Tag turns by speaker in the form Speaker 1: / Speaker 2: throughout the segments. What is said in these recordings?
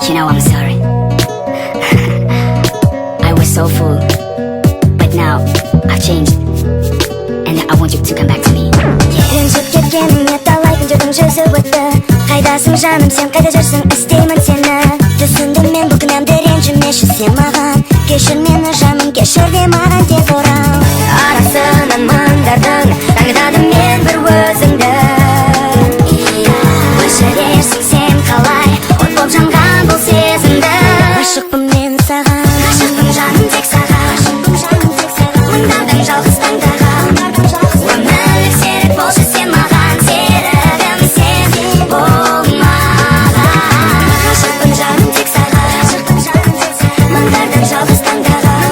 Speaker 1: You know I'm sorry. I was so full, but now I've changed, and I want you to come back to me.
Speaker 2: Ренжіп кеткеніңе талай күндердің жүзі өтті. Қайдасың жаным, сен қайда жүрсің, іздеймін сені. Түсіндім мен бұл кінәмді, ренжімеші сен маған. Кешір мені жаным, кешір де маған тез орал. Арасынан мыңдардың, таңдадым мен бір өзіңді. Өшірерсің сен қалай, от боп жанған бұл сезімді. Ғашықпын мен саған, ғашықпын жаным тек саған. Мыңдардың жалғыз таңдаған. Өмірлік серік болшы сен маған, серігім сен бол маған. Ғашықпын жаным тек саған, мыңдардың жалғыз таңдаған.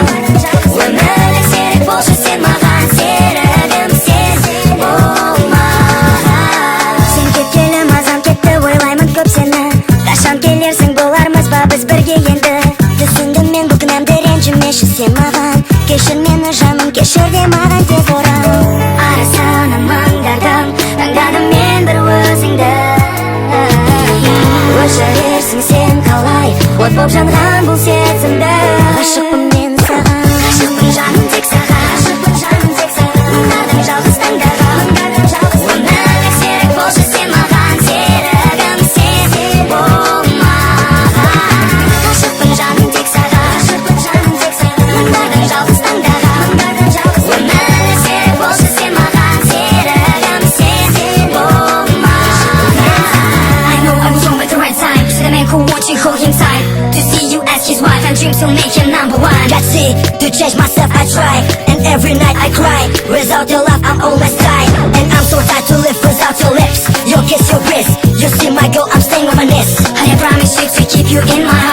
Speaker 2: Өмірлік серік болшы сен маған, серігім сен бол маған. Сен кеткелі мазам кетті, ойлаймын көп сені. Қашан келерсің, болармыз ба біз бірге енді. Түсіндім мен бұл кінәмді, ренжімеші сен маған. Кешір мені жаным, кешір де маған тез орал. Арасынан мыңдардың, таңдадым мен бір өзіңді. Өшірерсің сен қалай, от боп жанған бұл сезімді. Ғашықпын мен саған, ғашықпын жаным тек саған. Мыңдардың жалғыз таңдаған. Өмірлік серік болшы сен маған, серігім сен бол маған. Ғашықпын жаным тек саған, мыңдардың жалғыз таңдаған. Өмірлік серік болшы сен маған, серігім сен бол маған.
Speaker 1: I know I was wrong at the right time. To the man who wants you, hold him tight. To see you as his wife and dreams to make him number one.
Speaker 2: Got sick, to change myself I try, and every night I cry. Without your love I'm always tired, and I'm so tired to live without your lips. Your kiss, your breath, you see my girl, I'm staying on my knees.
Speaker 1: I promise you to keep you in my heart.